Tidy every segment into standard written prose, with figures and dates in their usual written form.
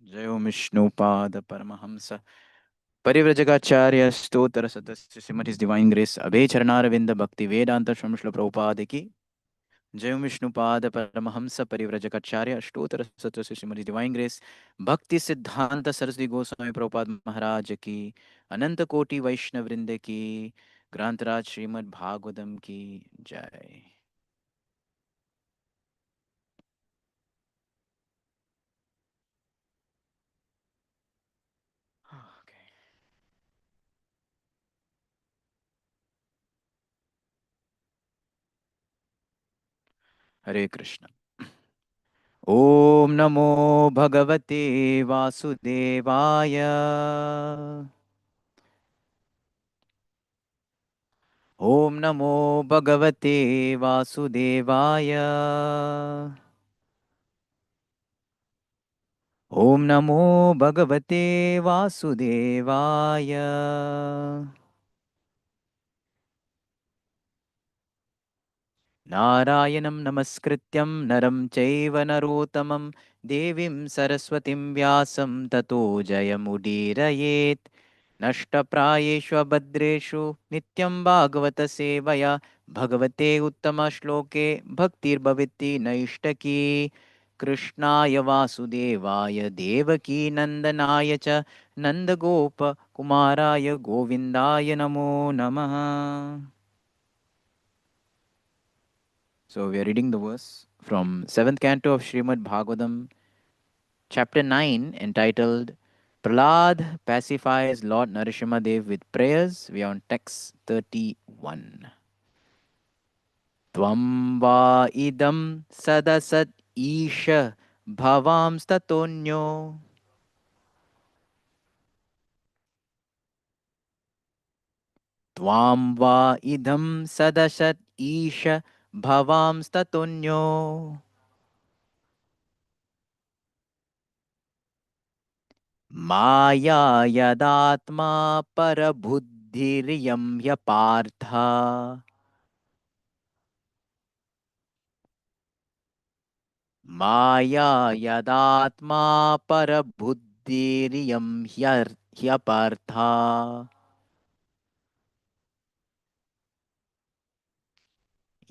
जय ओम विष्णुपाद परमहंस परिव्रजकाचार्य स्तोत्र सदस्य श्रीमद हिज डिवाइन ग्रेस अभय चरणारविंद भक्ति वेदांत श्रम श्रील प्रभुपाद की जय ओम विष्णुपाद परमहंस परिव्रजकाचार्य स्तोत्र सदस्य श्रीमद हिज डिवाइन ग्रेस भक्ति सिद्धांत सरस्वती गोस्वामी प्रभुपाद महाराज की अनंत कोटि वैष्णव वृंद की ग्रंथराज श्रीमद् भागवतम की जय। Okay. हरे कृष्ण। ओम नमो भगवते वासुदेवाय। ओम नमो भगवते वासुदेवाय। ओम नमो भगवते वासुदेवाय। नारायणं नमस्कृत्यं नरं चैव नरोत्तमं देवीं सरस्वतीं व्यासं ततो जयमुदीरयेत्। नष्टप्रायेषु भद्रेषु नित्यं भागवत सेवया भगवते उत्तमश्लोके भक्तिर्भवति नैष्टकी। कृष्णाय वासुदेवाय देवकी नन्दनाय च नन्दगोपकुमाराय गोविन्दाय नमो नमः। So we are reading the verse from seventh canto of Srimad Bhagavatam, chapter 9, entitled Prahlad pacifies Lord Narsimhadev with prayers. We are on text 31. Tvam va idam sadasat isha bhavam statonyo. Tvam va idam sadasat isha bhavam statonyo. माया यदात्मा परबुद्धिरियं ह्यपार्थ। माया यदात्मा परबुद्धिरियं ह्यपार्थ।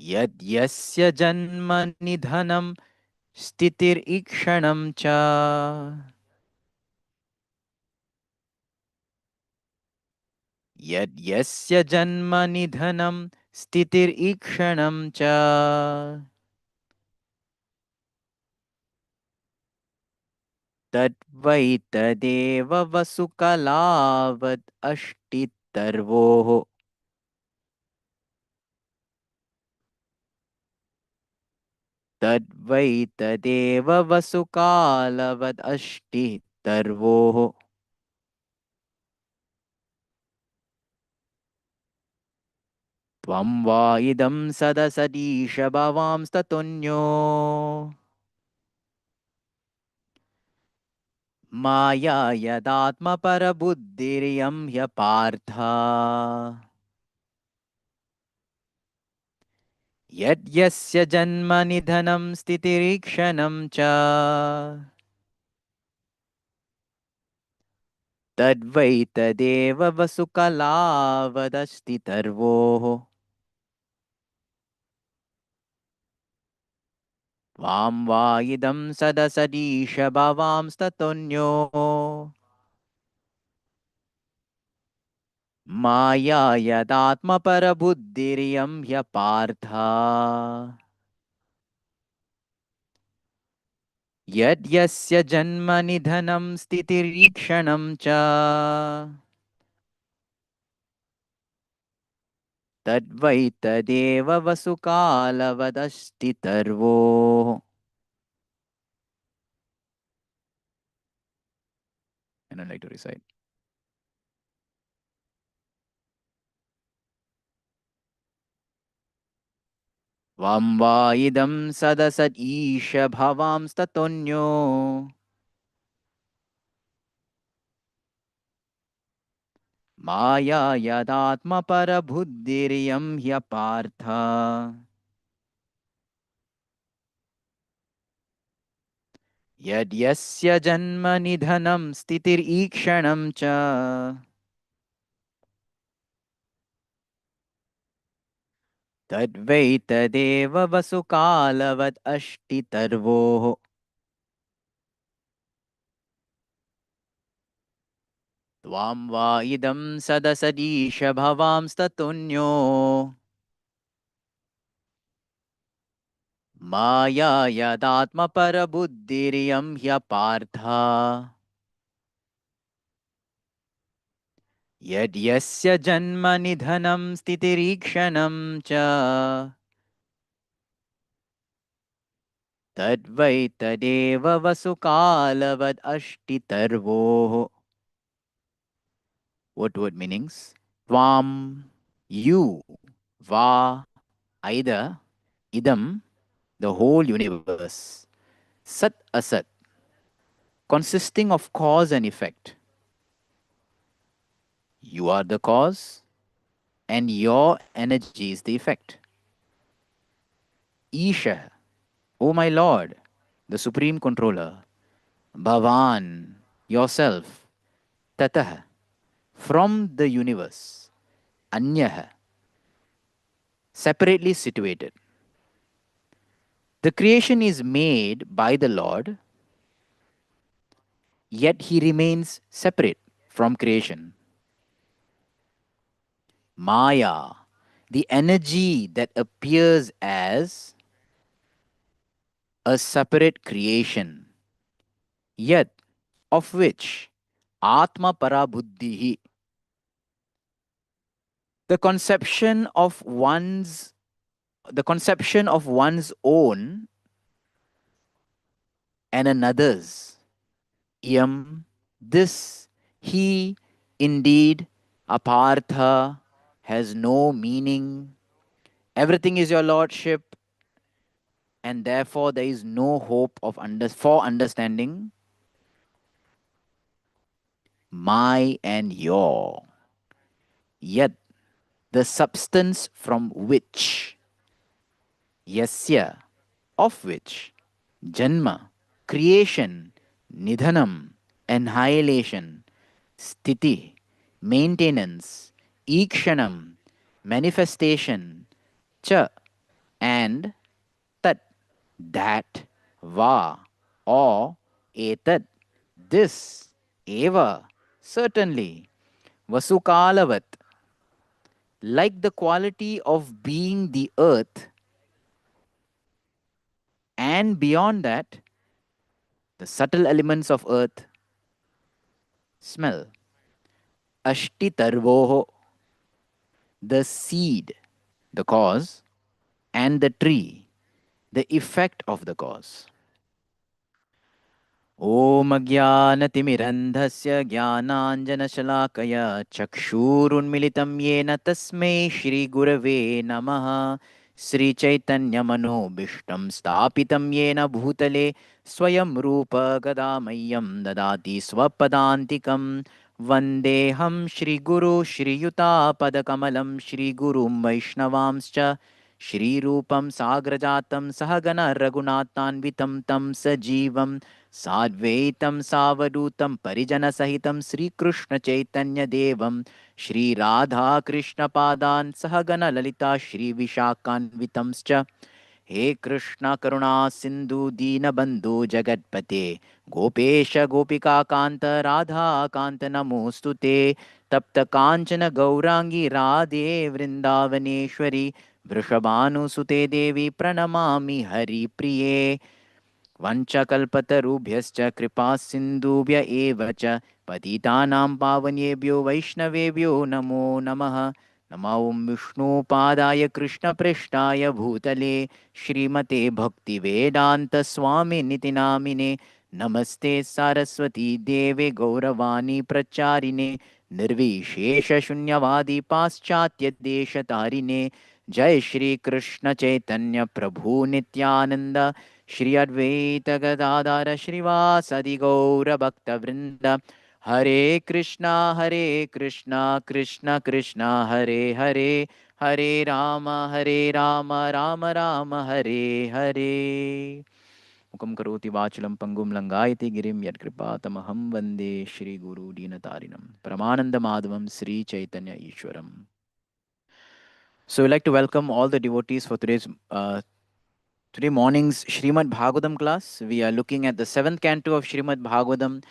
यद्यस्य जन्म निधनं स्थितिरीक्षणं च। यद्यस्य जन्म निधनं स्थितिरीक्षणं च। तद्वैतदेव वसुकलावद् अष्टितर्वोः। तद्वैतदेव वसुकालवद् अष्टितर्वोः। त्वं वा इदं सदसदीश भवांस्ततुन्यो। माया यदात्मपरबुद्धिरियं ह्यपार्थ। यद्यस्य जन्म निधनं स्थितिरीक्षणं च। तद्वैतदेव वसुकलावदस्ति तर्वोः। त्वां वा इदं सदसदीश भवांस्ततुन्यो। माया यदात्मपरबुद्धिरियं ह्यपार्थ। यद्यस्य जन्म निधनं स्थितिरीक्षणं च। तद्वैतदेव वसुकालवदस्ति तर्वोः। And I'd like to recite. त्वं वा इदं सदसद् ईश भवांस्ततोऽन्यो। माया यदात्मपरबुद्धिरियं ह्यपार्थ। यद्यस्य जन्म निधनं स्थितिरीक्षणं च तद्वैतदेव वसुकालवत् अष्टितर्वोः त्वां वा इदं सदसदीश भवांस्ततुन्यो माया यदात्मपरबुद्धिरियं ह्यपार्थ यद्यस्य जन्म निधनं स्थितिरीक्षणं च तद्वै तदेव वसुकालवद् अष्टितर्वोः. What word meanings? Tvam, you, va, either, idam, the whole universe, sat asat, consisting of cause and effect. You are the cause, and your energy is the effect. Isha, O my Lord, the Supreme Controller, Bhavan, yourself, Tatah, from the universe, Anyah, separately situated. The creation is made by the Lord, yet he remains separate from creation. Maya, the energy that appears as a separate creation, yet of which Atma Parabuddhi, the conception of one's the conception of one's own and another's. Yam, this, he, indeed, apartha, has no meaning. Everything is your lordship, and therefore there is no hope of for understanding my and your. Yet the substance from which, yasya, of which, janma, creation, nidhanam, annihilation, sthiti, maintenance, ikshanam, manifestation, cha, and tat, that, va, or etat, this, eva, certainly, vasukalavat, like the quality of being the earth, and beyond that, the subtle elements of earth, smell, ashtitarvoho, the seed, the cause, and the tree, the effect of the cause. ॐ अज्ञानतिमिरन्धस्य ज्ञानाञ्जनशलाकया चक्षुरुन्मिलितं येन तस्मै श्रीगुरवे नमः श्रीचैतन्यमनोभीष्टं स्थापितं येन भूतले स्वयं रूप गदामह्यं ददाति स्वपदान्तिकं वन्देऽहं श्रीगुरो श्रीयुतापदकमलं श्रीगुरुं वैष्णवांश्च श्रीरूपं साग्रजातं सहगण रघुनाथान्वितं तं सजीवं साद्वैतं सावधूतं परिजनसहितं श्रीकृष्णचैतन्यदेवं श्रीराधाकृष्णपादान् सहगण ललिता श्रीविशाखान्वितंश्च हे कृष्ण करुणा सिन्धु दीनबन्धु जगत्पते गोपेश गोपिकान्त राधाकान्त नमोऽस्तु ते तप्त काञ्चन गौराङ्गी राधे वृन्दावनेश्वरी वृषभानुसुते देवी प्रणमामि हरिप्रिये वंशकल्पतरुभ्यश्च कृपा सिन्धुभ्य एव च पतितानां पावनेभ्यो वैष्णवेभ्यो नमो नमः नमो विष्णुपादाय कृष्णपृष्ठाय भूतले श्रीमते भक्तिवेदान्तस्वामिनिति नामिने नमस्ते सारस्वती देवे गौरवाणी प्रचारिणे निर्विशेषशून्यवादी पाश्चात्यदेशतारिणे जय श्री कृष्ण चैतन्य प्रभु नित्यानंद श्री अद्वैत गदाधर श्रीवासदि गौर भक्त वृंद हरे Krishna Krishna Krishna Hare Hare Hare Ram Ram Ram Hare Hare. Mukam karoti vachalam pangum langayati girim yat kripatamaham vande Shri Guru Dinatarinam Paramananda Madhavam Sri Chaitanya Ishwaram. So we'd like to welcome all the devotees for today morning's Srimad Bhagavatam class. We are looking at the seventh canto of Srimad Bhagavatam,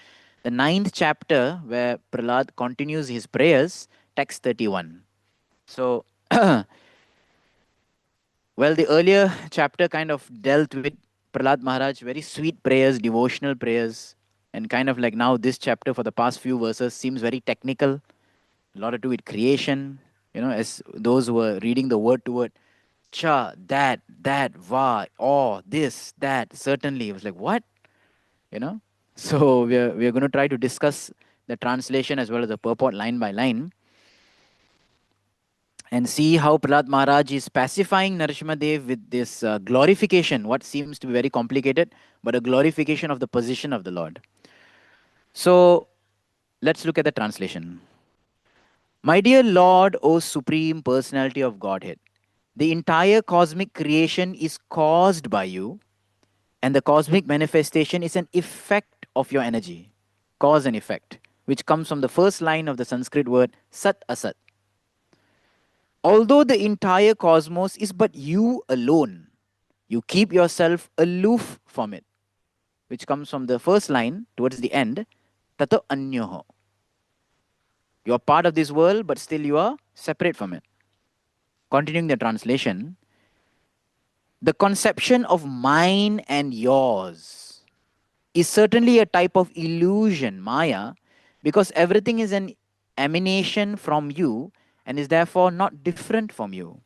the ninth chapter where Prahlad continues his prayers, text 31. So, well, the earlier chapter kind of dealt with Prahlad Maharaj, very sweet prayers, devotional prayers, and kind of like now this chapter for the past few verses seems very technical, a lot to do with creation, as those who are reading the word to word, cha, that, va, oh, this, that, certainly. It was like, what? You know? So we're going to try to discuss the translation as well as the purport line by line and see how Prahlad Maharaj is pacifying Narasimhadev with this glorification, what seems to be very complicated, but a glorification of the position of the Lord. So let's look at the translation. My dear Lord, O Supreme Personality of Godhead, the entire cosmic creation is caused by you, and the cosmic manifestation is an effect of your energy, cause and effect, which comes from the first line of the Sanskrit word Sat Asat. Although the entire cosmos is but you alone, you keep yourself aloof from it, which comes from the first line towards the end, Tato Anyoho. You are part of this world, but still you are separate from it. Continuing the translation, the conception of mine and yours is certainly a type of illusion, Maya, because everything is an emanation from you and is therefore not different from you.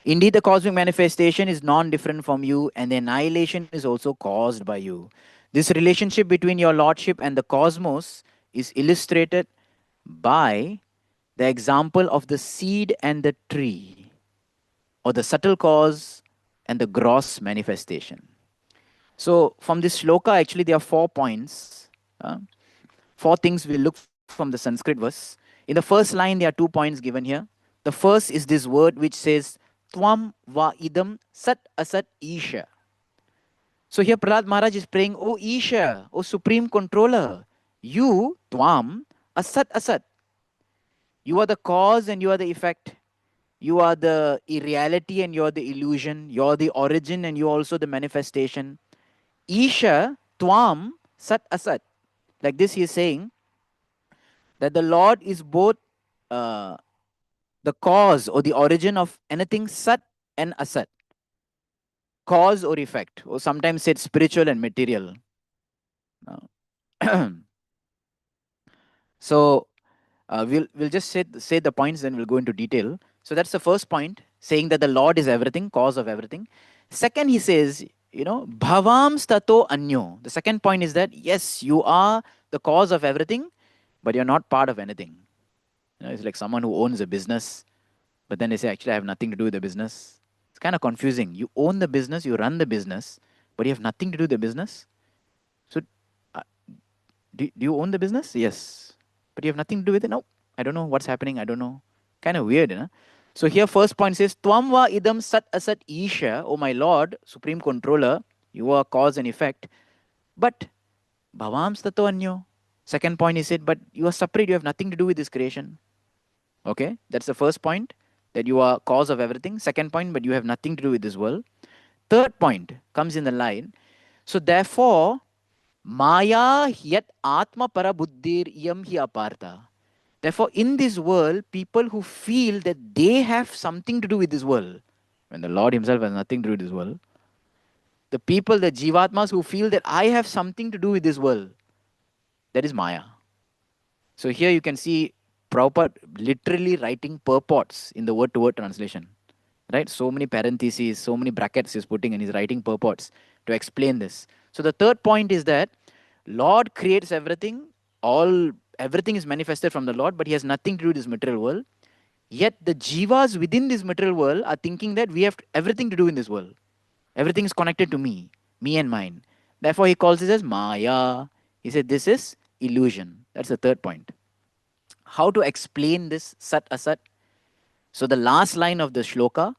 Indeed, the cosmic manifestation is non-different from you, and the annihilation is also caused by you. This relationship between your lordship and the cosmos is illustrated by the example of the seed and the tree, or the subtle cause and the gross manifestation. So, from this shloka, actually, there are 4 points. Four things we look from the Sanskrit verse. In the first line, there are 2 points given here. The first is this word which says, Tvam va idam sat asat isha. So here Prahlad Maharaj is praying, O Isha, O Supreme Controller, you, Tvam, asat asat. You are the cause and you are the effect. You are the irreality and you are the illusion. You are the origin and you are also the manifestation. Isha, Tvam, sat asat. Like this he is saying that the Lord is both uh, the cause or the origin of anything sat and asat. Cause or effect, or sometimes said spiritual and material. So we'll just say the points, then we'll go into detail. So that's the first point, saying that the Lord is everything, cause of everything. Second, he says, bhavam stato anyo. The second point is that yes, you are the cause of everything, but you're not part of anything. It's like someone who owns a business, but then they say, actually, I have nothing to do with the business. It's kind of confusing. You own the business, you run the business, but you have nothing to do with the business. So, uh, do you own the business? Yes. But you have nothing to do with it? No. I don't know what's happening. I don't know. Kind of weird, you know? So here first point says, Tvam va idam sat asat isha, O my Lord, Supreme Controller, you are cause and effect. But bhavam stato anyo. Second point he said, but you are separate, you have nothing to do with this creation. Okay, that's the first point, that you are cause of everything. Second point, but you have nothing to do with this world. Third point comes in the line. So therefore, Maya yat atma para buddhir yam hi apartha. Therefore, in this world, people who feel that they have something to do with this world, when the Lord Himself has nothing to do with this world, the people, the Jivatmas who feel that I have something to do with this world, that is Maya. So here you can see Prabhupada literally writing purports in the word-to-word translation. Right? So many parentheses, so many brackets he's putting, and he's writing purports to explain this. So the third point is that Lord creates everything, everything is manifested from the Lord, but he has nothing to do with this material world. Yet the jivas within this material world are thinking that we have everything to do in this world. Everything is connected to me and mine. Therefore, he calls this as Maya. He said this is illusion. That's the third point. How to explain this Sat Asat? So the last line of the shloka,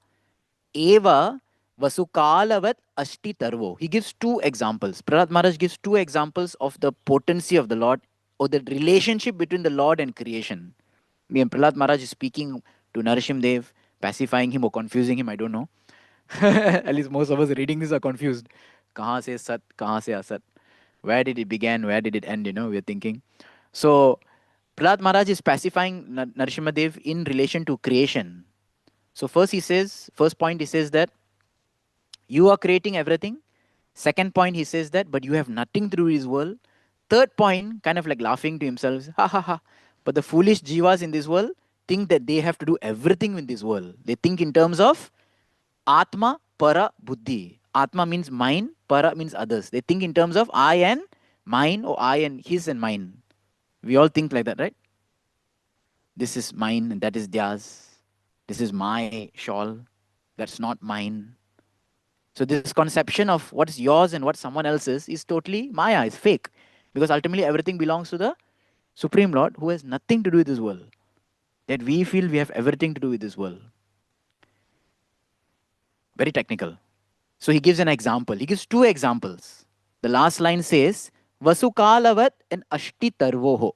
Eva Vasukalavat Ashti Tarvo. He gives two examples. Prahlad Maharaj gives two examples of the potency of the Lord or the relationship between the Lord and creation. Me and Prahlad Maharaj is speaking to Narashim Dev, pacifying him or confusing him, I don't know. At least most of us reading this are confused. Kahan se sat, kahan se asat? Where did it begin? Where did it end? We're thinking. So, Prahlad Maharaj is pacifying Narashima Dev in relation to creation. So, first point he says that you are creating everything. Second point, he says that, but you have nothing to do with his world. Third point, kind of like laughing to himself, ha ha ha. But the foolish jivas in this world think that they have to do everything in this world. They think in terms of Atma, Para, Buddhi. Atma means mine, Para means others. They think in terms of I and mine, or I and his and mine. We all think like that, right? This is mine and that is theirs. This is my shawl. That's not mine. So this conception of what is yours and what someone else's is totally Maya, it's fake. Because ultimately everything belongs to the Supreme Lord who has nothing to do with this world. That we feel we have everything to do with this world. Very technical. So he gives an example. He gives two examples. The last line says, Vasukalavat and Ashti Tarvoho.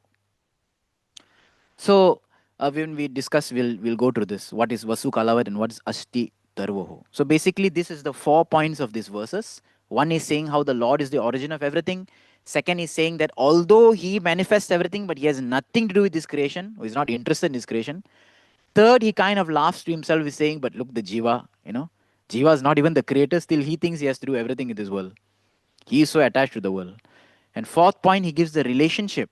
So when we discuss, we'll go through this. What is Vasukalavat and what is Ashti Tarvoho? So basically, this is the 4 points of these verses. One is saying how the Lord is the origin of everything. Second is saying that although he manifests everything, but he has nothing to do with this creation, or is not interested in this creation. Third, he kind of laughs to himself, is saying, but look, the Jiva, Jiva is not even the creator, still he thinks he has to do everything in this world. He is so attached to the world. And fourth point, he gives the relationship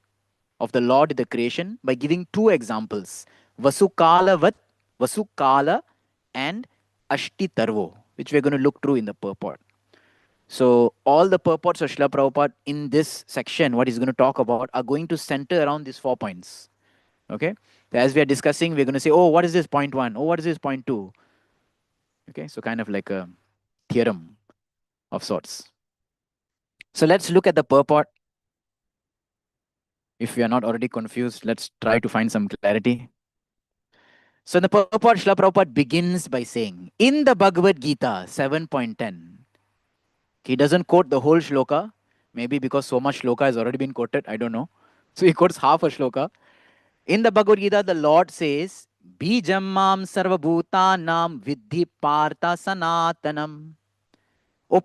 of the Lord in the creation by giving two examples. Vasukala and Ashti Tarvo, which we're going to look through in the purport. So all the purports of Srila Prabhupada in this section, what he's going to talk about, are going to center around these 4 points. Okay? As we are discussing, we're going to say, oh, what is this point 1? Oh, what is this point 2? Okay? So kind of like a theorem of sorts. So let's look at the purport. If we are not already confused, let's try to find some clarity. So in the purport, Srila Prabhupada begins by saying, in the Bhagavad Gita 7.10, he doesn't quote the whole shloka, maybe because so much shloka has already been quoted, I don't know. So he quotes half a shloka. In the Bhagavad Gita, the Lord says, Bijam mam sarvabhutanam vidhi partha sanatanam. O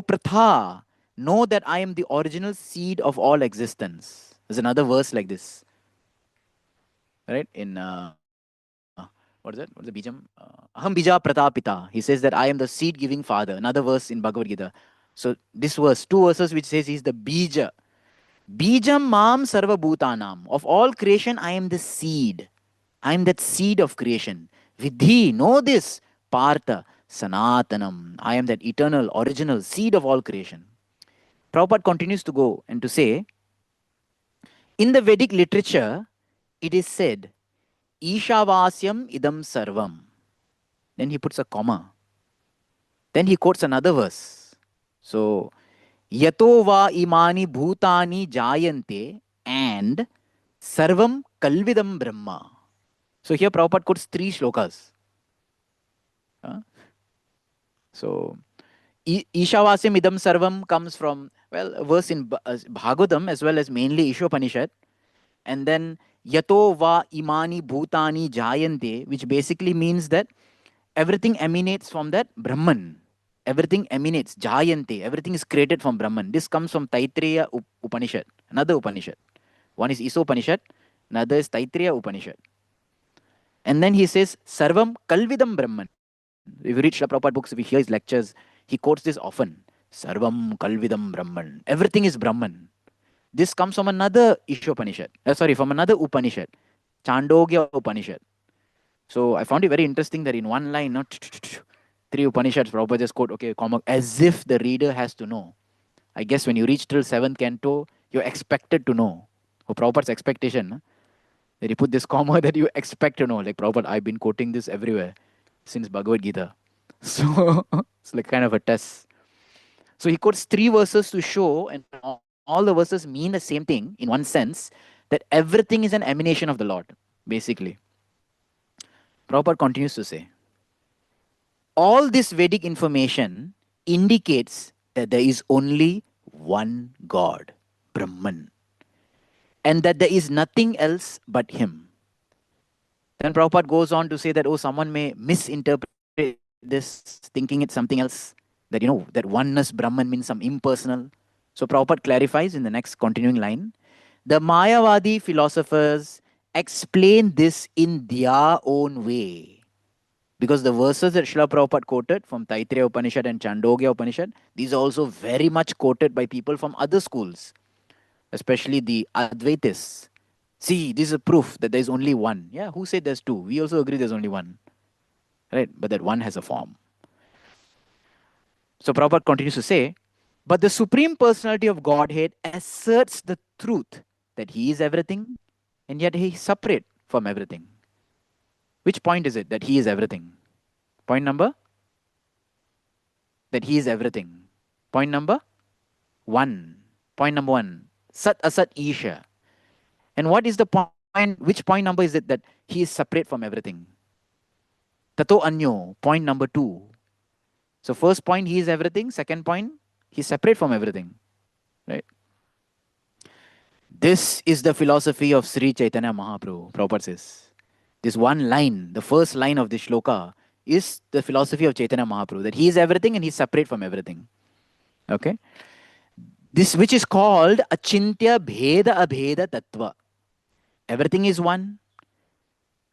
Pratha, know that I am the original seed of all existence. There's another verse like this. Right? In, what is it? What is the Bijam? Aham bija pratapita. He says that I am the seed-giving father. Another verse in Bhagavad Gita. So this verse, 2 verses which says he's the bija. Bijam mam sarva bhutanam. Of all creation, I am the seed. I am that seed of creation. Vidhi, know this. Partha, sanatanam. I am that eternal, original seed of all creation. Prabhupada continues to go and to say, in the Vedic literature, it is said, Ishavasyam idam sarvam. Then he puts a comma. Then he quotes another verse. So, Yato va imani bhutani jayante and sarvam kalvidam brahma. So here Prabhupada quotes 3 shlokas. So, Ishavasyam idam sarvam comes from, well, a verse in Bhagavatam as well as mainly Ishopanishad. And then Yato va imani bhutani jayante, which basically means that everything emanates from that Brahman. Everything emanates, jayante. Everything is created from Brahman. This comes from Taittiriya Upanishad, another Upanishad. One is Isopanishad, another is Taittiriya Upanishad. And then he says, Sarvam Kalvidam Brahman. If you read Srila Prabhupada books, if you hear his lectures, he quotes this often. Sarvam Kalvidam Brahman. Everything is Brahman. This comes from another Ishopanishad. From another Upanishad. Chandogya Upanishad. So I found it very interesting that in one line, 3 Upanishads, Prabhupada just quote, okay, comma, as if the reader has to know. I guess when you reach till 7th canto, you're expected to know. For Prabhupada's expectation, that he put this comma that you expect to know. Like, Prabhupada, I've been quoting this everywhere since Bhagavad Gita. So it's like kind of a test. So he quotes 3 verses to show, and all the verses mean the same thing in one sense, that everything is an emanation of the Lord, basically. Prabhupada continues to say, All this Vedic information indicates that there is only one God, Brahman, and that there is nothing else but Him. Then Prabhupada goes on to say that, oh, someone may misinterpret this, thinking it's something else, that that oneness Brahman means some impersonal. So Prabhupada clarifies in the next continuing line. The Mayavadi philosophers explain this in their own way. Because the verses that Srila Prabhupada quoted from Taittiriya Upanishad and Chandogya Upanishad, these are also very much quoted by people from other schools, especially the Advaitists. See, this is a proof that there is only one. Yeah, who said there's two? We also agree there's only one, right? But that one has a form. So Prabhupada continues to say, but the Supreme Personality of Godhead asserts the truth that He is everything and yet He is separate from everything. Which point is it that He is everything? Point number? That He is everything. Point number? One. Point number one. Sat Asat Isha. And what is the point? Which point number is it that He is separate from everything? Tato Anyo. Point number two. So first point, He is everything. Second point, He is separate from everything. Right? This is the philosophy of Sri Chaitanya Mahaprabhu. Prabhupada says. This one line, the first line of this shloka, is the philosophy of Chaitanya Mahaprabhu. That He is everything and He is separate from everything. Okay? This which is called Achintya Bheda Abheda Tattva. Everything is one,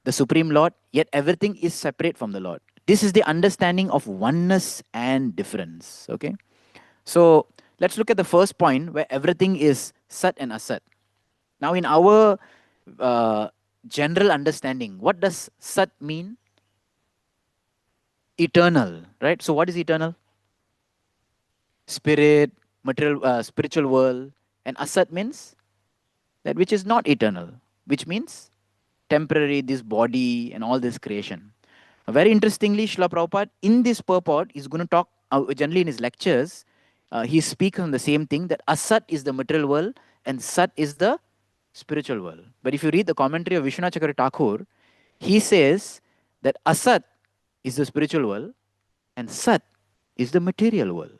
the Supreme Lord, yet everything is separate from the Lord. This is the understanding of oneness and difference. Okay? So let's look at the first point where everything is Sat and Asat. Now, in our general understanding, what does Sat mean? Eternal, right? So, what is eternal? Spirit, material, spiritual world, and Asat means that which is not eternal, which means temporary, this body and all this creation. Very interestingly, Srila Prabhupada in this purport is going to talk, generally in his lectures, he speaks on the same thing, that Asat is the material world and Sat is the spiritual world. But if you read the commentary of Vishwanath Chakravarti Thakur, he says that Asat is the spiritual world and Sat is the material world.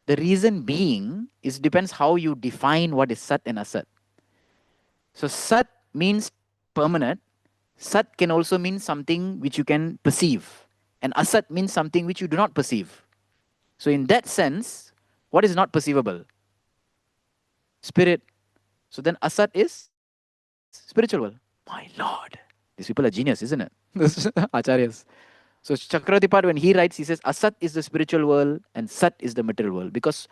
The reason being is depends how you define what is Sat and Asat. So Sat means permanent. Sat can also mean something which you can perceive. And Asat means something which you do not perceive. So in that sense, what is not perceivable? Spirit. So then Asat is spiritual world. My Lord. These people are genius, isn't it? Acharyas. So Chakravarti, when he writes, he says Asat is the spiritual world and Sat is the material world. Because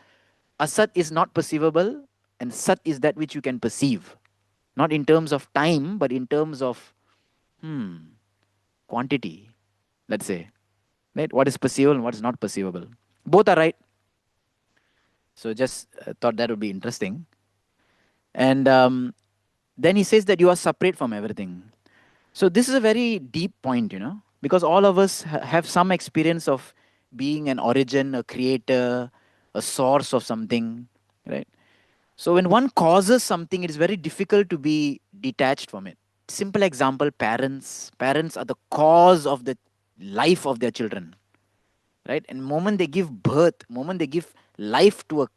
Asat is not perceivable and Sat is that which you can perceive. Not in terms of time, but in terms of quantity, let's say. Right? What is perceivable and what is not perceivable. Both are right. So just thought that would be interesting. And then he says that you are separate from everything. So this is a very deep point, because all of us have some experience of being an origin, a creator, a source of something, right? So when one causes something, it is very difficult to be detached from it. Simple example, parents. Parents are the cause of the life of their children, right? And moment they give birth, moment they give life to a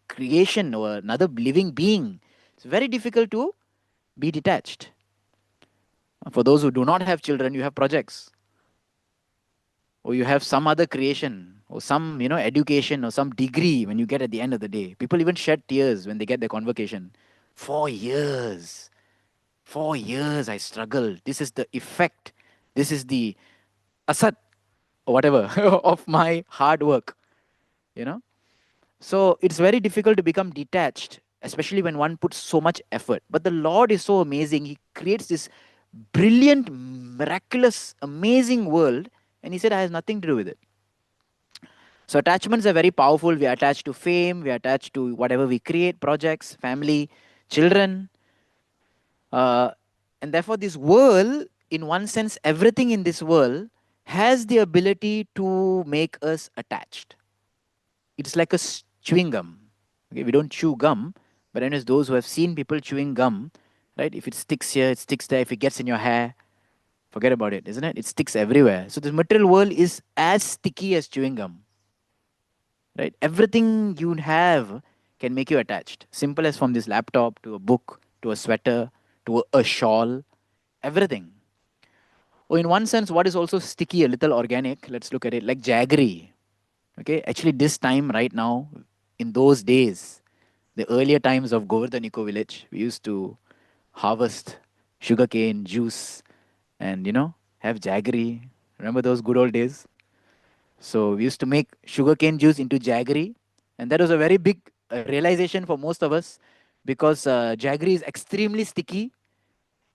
creation or another living being, it's very difficult to be detached. For those who do not have children, you have projects, or you have some other creation, or some education, or some degree when you get at the end of the day. People even shed tears when they get their convocation. 4 years. 4 years I struggled. This is the effect. This is the asat, or whatever, of my hard work. So it's very difficult to become detached, especially when one puts so much effort. But the Lord is so amazing. He creates this brilliant, miraculous, amazing world, and He said, I have nothing to do with it. So attachments are very powerful. We are attached to fame, we are attached to whatever we create, projects, family, children. And therefore, this world, in one sense, everything in this world has the ability to make us attached. It's like a chewing gum. Okay, we don't chew gum, but anyways, those who have seen people chewing gum, right? If it sticks here, it sticks there. If it gets in your hair, Forget about it, isn't it? It sticks everywhere. So this material world is as sticky as chewing gum, right? Everything you have can make you attached. Simple as from this laptop to a book to a sweater to a shawl, everything. Oh, in one sense, what is also sticky, a little organic, let's look at it like jaggery. Okay, actually, this time right now, in those days, the earlier times of Govardhan Eco Village, we used to harvest sugarcane juice and, have jaggery. Remember those good old days? So we used to make sugarcane juice into jaggery, and that was a very big realization for most of us because jaggery is extremely sticky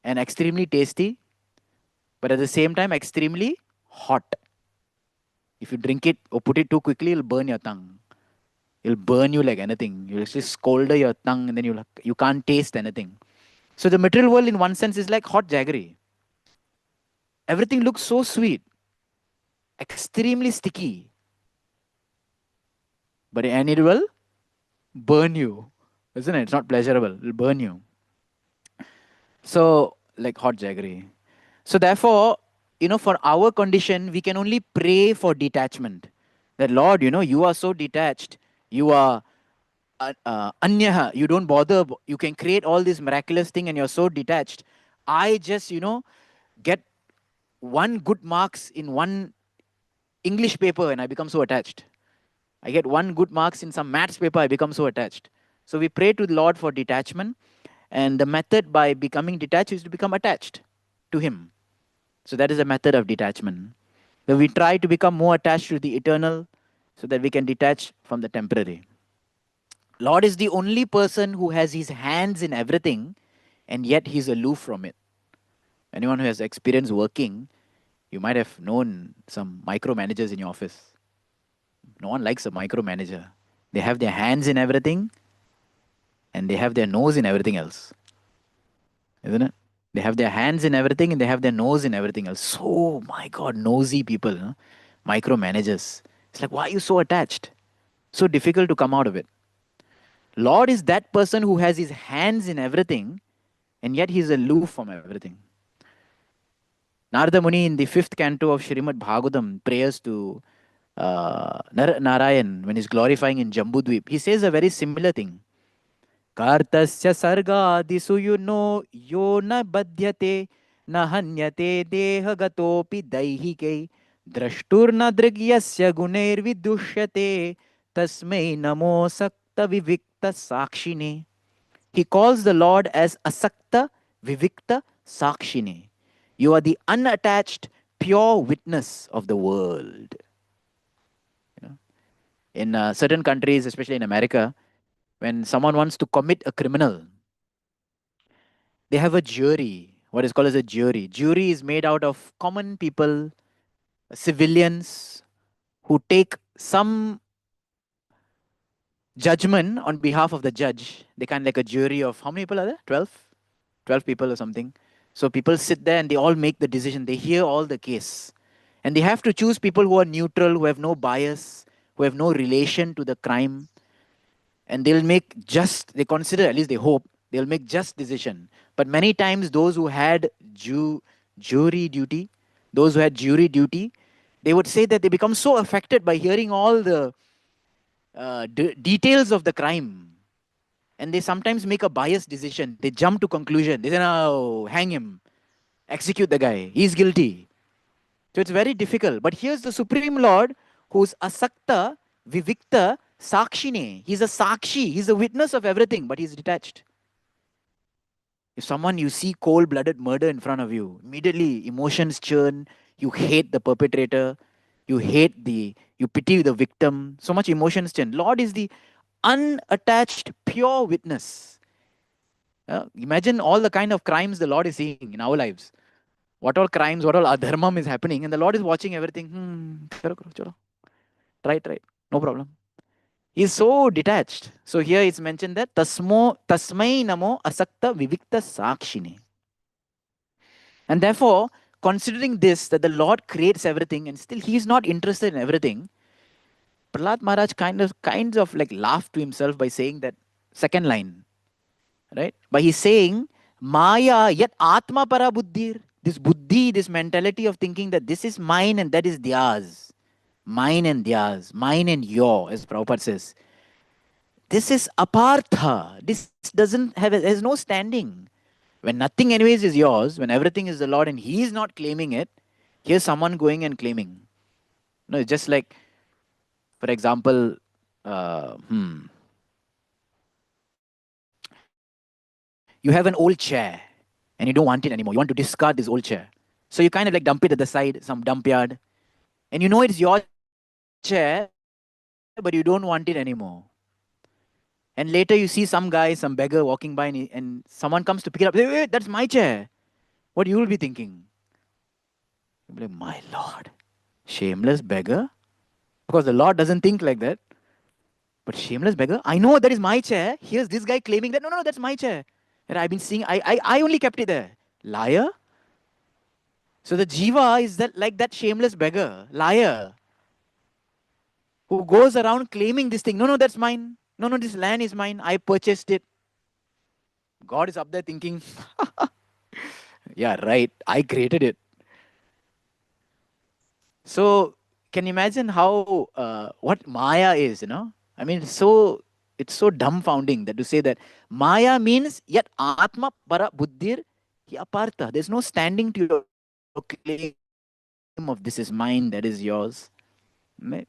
and extremely tasty, but at the same time extremely hot. If you drink it or put it too quickly, it'll burn your tongue. It'll burn you like anything. You'll just scald your tongue, and then you can't taste anything. So the material world, in one sense, is like hot jaggery. Everything looks so sweet, extremely sticky, but and it will burn you, isn't it? It's not pleasurable. It'll burn you. So like hot jaggery. So therefore, for our condition, we can only pray for detachment. That Lord, you are so detached. You are anyaha. You don't bother. You can create all this miraculous thing, and you're so detached. I just, get one good marks in one English paper, and I become so attached. I get one good marks in some maths paper, I become so attached. So we pray to the Lord for detachment, and the method by becoming detached is to become attached to Him. So that is a method of detachment. So we try to become more attached to the eternal so that we can detach from the temporary. Lord is the only person who has his hands in everything and yet he's aloof from it. Anyone who has experience working, you might have known some micromanagers in your office. No one likes a micromanager. They have their hands in everything and they have their nose in everything else. Isn't it? They have their hands in everything and they have their nose in everything else. So, my God, nosy people, huh? Micromanagers. It's like, why are you so attached? So difficult to come out of it. Lord is that person who has his hands in everything and yet he's aloof from everything. Narada Muni in the fifth canto of Srimad Bhagavatam prayers to Narayan when he's glorifying in Jambudvip. He says a very similar thing. Kartasya sargadisu yuno yo na badhyate na hanyate dehagatopi daihike drashturna drigyasya gunair vidushyate tasmai namo sakta vivikta sakshine. He calls the Lord as Asakta Vivikta Sakshine. You are the unattached, pure witness of the world. You know? In certain countries, especially in America, when someone wants to commit a criminal, they have a jury, what is called as a jury. Jury is made out of common people, civilians, who take some judgment on behalf of the judge. They kind of like a jury of how many people are there? 12? 12 people or something. So people sit there and they all make the decision. They hear all the case. And they have to choose people who are neutral, who have no bias, who have no relation to the crime. And they'll make just, they consider, at least they hope, they'll make just decision. But many times those who had jury duty, those who had jury duty, they would say that they become so affected by hearing all the details of the crime, and they sometimes make a biased decision. They jump to conclusion. They say, "No, hang him, execute the guy. He's guilty." So it's very difficult. But here's the Supreme Lord, who's asakta, vivikta, sakshine. He's a sakshi. He's a witness of everything, but he's detached. If someone you see cold-blooded murder in front of you, immediately emotions churn. You hate the perpetrator. You pity the victim. So much emotions churn. Lord is the unattached, pure witness. Imagine all the kind of crimes the Lord is seeing in our lives. What all crimes, what all adharmam is happening, and the Lord is watching everything. Try, no problem. He is so detached. So here it's mentioned that tasmai namo asakta vivikta sakshine. And therefore, considering this, that the Lord creates everything and still he is not interested in everything, Prahlad Maharaj kinds of like laughed to himself by saying that second line, right? By he's saying, Maya yat atma para buddhir. This buddhi, this mentality of thinking that this is mine and that is theirs, mine and theirs, mine and your, as Prabhupada says. This is apartha. This doesn't have, has no standing. When nothing anyways is yours, when everything is the Lord and He is not claiming it, here's someone going and claiming. No, it's just like, for example, uh, hmm, you have an old chair and you don't want it anymore. You want to discard this old chair. So you kind of like dump it at the side, some dump yard. And you know it's your chair, but you don't want it anymore. And later you see some guy, some beggar walking by and someone comes to pick it up. Hey, wait, that's my chair. What you will be thinking? You'll be like, my Lord, shameless beggar? Because the Lord doesn't think like that. But shameless beggar, I know that is my chair. Here's this guy claiming that, no, no, no, that's my chair. And I've been seeing, I only kept it there. Liar? So the jiva is that like that shameless beggar, liar, who goes around claiming this thing. No, no, that's mine. No, no, this land is mine. I purchased it. God is up there thinking, yeah, right. I created it. So can you imagine how what Maya is? I mean, it's so dumbfounding that to say that Maya means yet Atma para buddhir hi apartha. There's no standing to your claim of this is mine, that is yours. Right?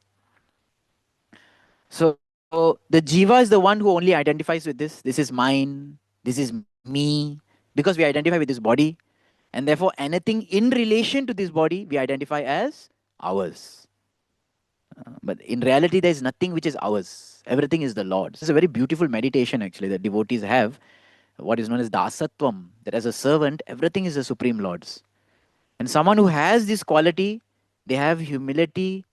So the jiva is the one who only identifies with this. This is mine. This is me. Because we identify with this body, and therefore anything in relation to this body we identify as ours. But in reality, there is nothing which is ours. Everything is the Lord's. It's a very beautiful meditation, actually, that devotees have, what is known as dasatvam, that as a servant, everything is the Supreme Lord's. And someone who has this quality, they have humility,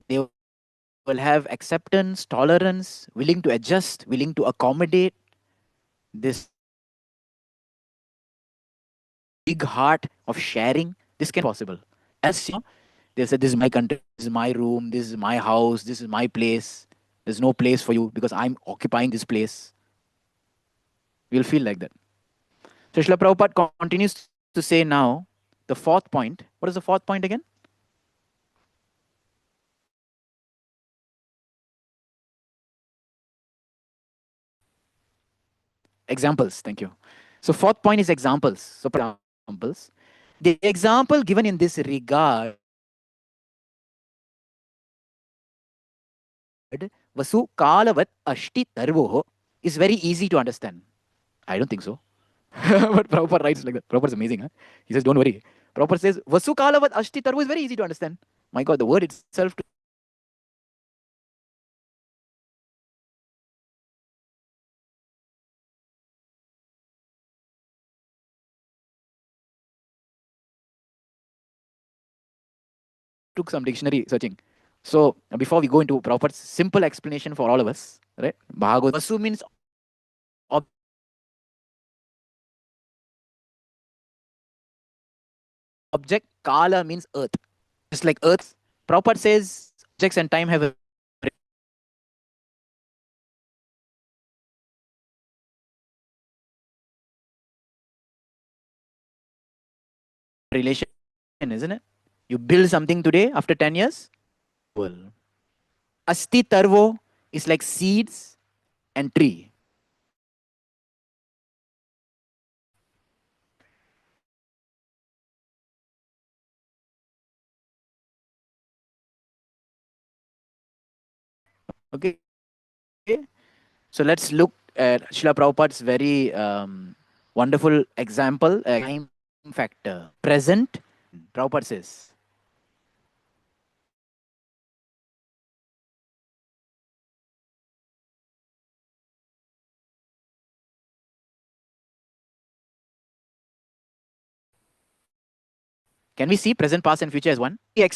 they will have acceptance, tolerance, willing to adjust, willing to accommodate, this big heart of sharing. This cannot be possible. Else, they'll say, this is my country, this is my room, this is my house, this is my place. There's no place for you because I'm occupying this place. We'll feel like that. So Srila Prabhupada continues to say now the fourth point. What is the fourth point again? Examples. Thank you. So fourth point is examples. So examples. The example given in this regard, Vasu Kalavat Ashti Tarvoho, is very easy to understand. I don't think so. But Prabhupada writes like that. Prabhupada is amazing. Huh? He says, don't worry. Prabhupada says, Vasu Kalavat Ashti Tarvo is very easy to understand. My God, the word itself to say that Vasu Kalavat Ashti Tarvo is very easy to understand. I took some dictionary searching. So before we go into Prabhupada's simple explanation for all of us, right? Bhagavad Vasu means object, Kala means earth. Just like earth, Prabhupada says objects and time have a relation. So objects and time have a relation. So relation, isn't it? You build something today, after 10 years, approval. Asti Tarvo is like seeds and tree. Okay. So let's look at Srila Prabhupada's very wonderful example, time factor. Present, Prabhupada says. Can we see present, past, and future as one? Can we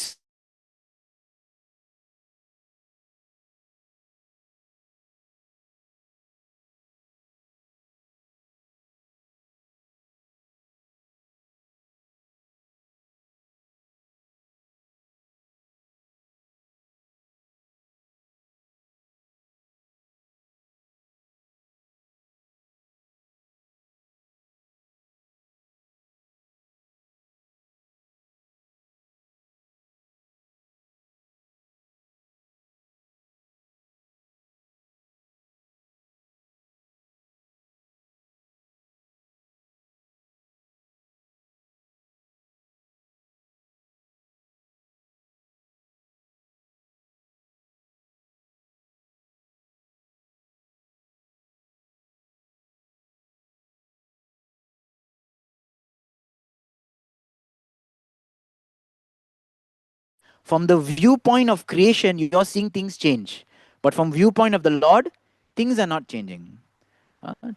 From the viewpoint of creation, you're seeing things change. But from viewpoint of the Lord, things are not changing.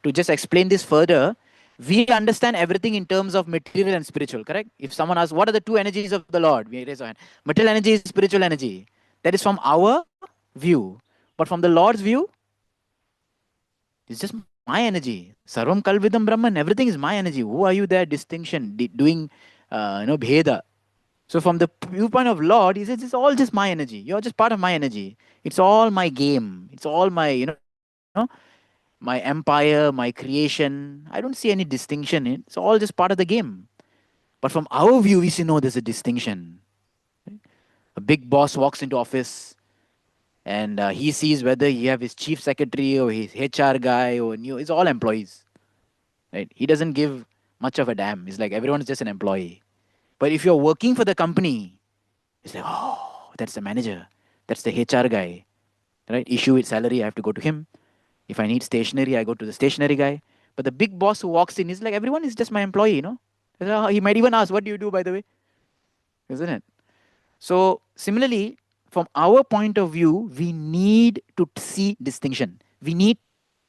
To just explain this further, we understand everything in terms of material and spiritual, correct? If someone asks, what are the two energies of the Lord? We raise our hand. Material energy is spiritual energy. That is from our view. But from the Lord's view, it's just my energy. Sarvam Kalvidam Brahman. Everything is my energy. Who are you there? Distinction, doing, bheda. So from the viewpoint of Lord, he says, it's all just my energy. You're just part of my energy. It's all my game. It's all my, my empire, my creation. I don't see any distinction in it. It's all just part of the game. But from our view, we see, no, there's a distinction. A big boss walks into office and he sees whether he have his chief secretary or his HR guy or new. It's all employees, right? He doesn't give much of a damn. It's like everyone's just an employee. But if you're working for the company, it's like, oh, that's the manager. That's the HR guy, right? Issue with salary, I have to go to him. If I need stationery, I go to the stationery guy. But the big boss who walks in is like, everyone is just my employee. He might even ask, what do you do, by the way? Isn't it? So, similarly, from our point of view, we need to see distinction. We need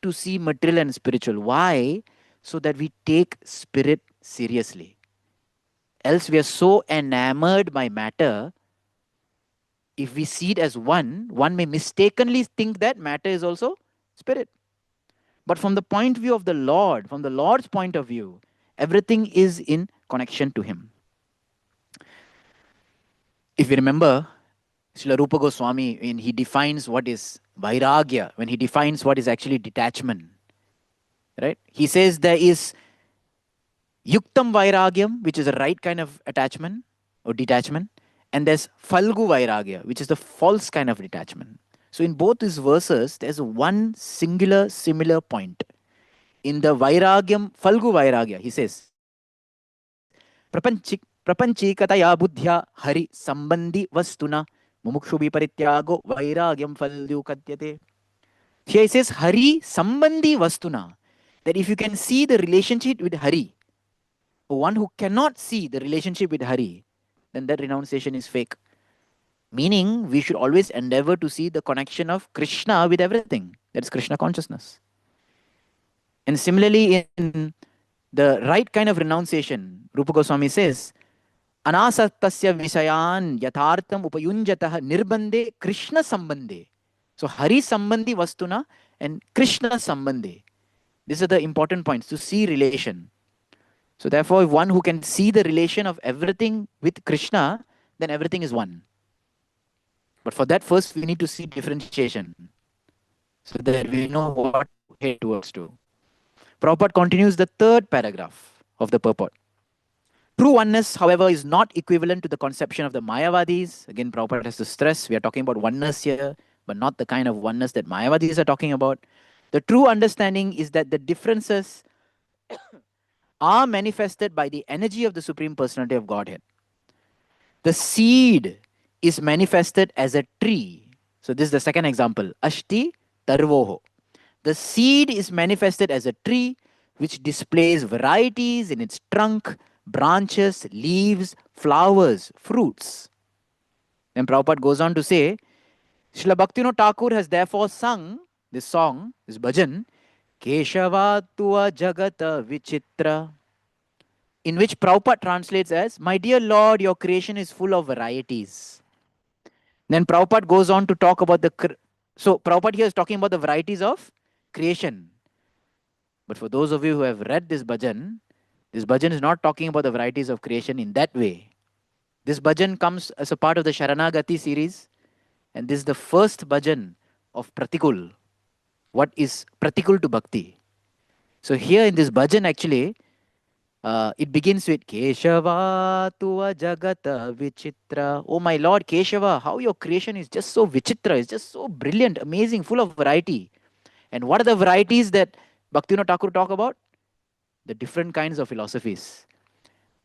to see material and spiritual. Why? So that we take spirit seriously. Else, we are so enamored by matter. If we see it as one may mistakenly think that matter is also spirit. But from the point of view of the Lord, from the Lord's point of view, everything is in connection to Him. If you remember, Srila Rupa Goswami, when he defines what is vairagya, when he defines what is actually detachment, right? He says there is yuktam vairagyam, which is a right kind of attachment or detachment, and there's falgu vairagya, which is the false kind of detachment. So in both these verses, there's one singular similar point. In the vairagyam, falgu vairagya, he says, प्रपंचीकतया बुद्ध्या हरि संबंधी वस्तुना मुमुक्षु विपरित्यागो वैराग्यम फल्युकद्यते. Here it says Hari Sambandhi Vastuna. That if you can see the relationship with Hari, one who cannot see the relationship with Hari, then that renunciation is fake. Meaning, we should always endeavor to see the connection of Krishna with everything. That is Krishna consciousness. And similarly, in the right kind of renunciation, Rupa Goswami says, Anasaktasya Visayan Yathartham Upayunjatah Nirbande Krishna Sambande. So Hari Sambandhi Vastuna and Krishna Sambandhi. These are the important points to see relation. So therefore, if one who can see the relation of everything with Krishna, then everything is one. But for that, first we need to see differentiation, so that we know what to head towards to. Prabhupada continues the third paragraph of the purport. True oneness, however, is not equivalent to the conception of the Mayavadis. Again, Prabhupada has to stress, we are talking about oneness here, but not the kind of oneness that Mayavadis are talking about. The true understanding is that the differences are manifested by the energy of the Supreme Personality of Godhead. The seed is manifested as a tree. So this is the second example. Ashti Tarvoho. The seed is manifested as a tree which displays varieties in its trunk, branches, leaves, flowers, fruits. Then Prabhupada goes on to say, Srila Bhaktivinoda Thakur has therefore sung this song, this bhajan, Keshava Tua Jagata Vichitra, in which Prabhupada translates as, my dear Lord, your creation is full of varieties. Then Prabhupada goes on to talk about so Prabhupada here is talking about the varieties of creation. But for those of you who have read this bhajan is not talking about the varieties of creation in that way. This bhajan comes as a part of the Sharanagati series, and this is the first bhajan of Pratikul. What is Pratikul to Bhakti? So here in this bhajan actually, it begins with Keshava Tua Jagata Vichitra. Oh my Lord Keshava, how your creation is just so vichitra, it's just so brilliant, amazing, full of variety. And what are the varieties that Bhaktivinoda Thakur talk about? The different kinds of philosophies.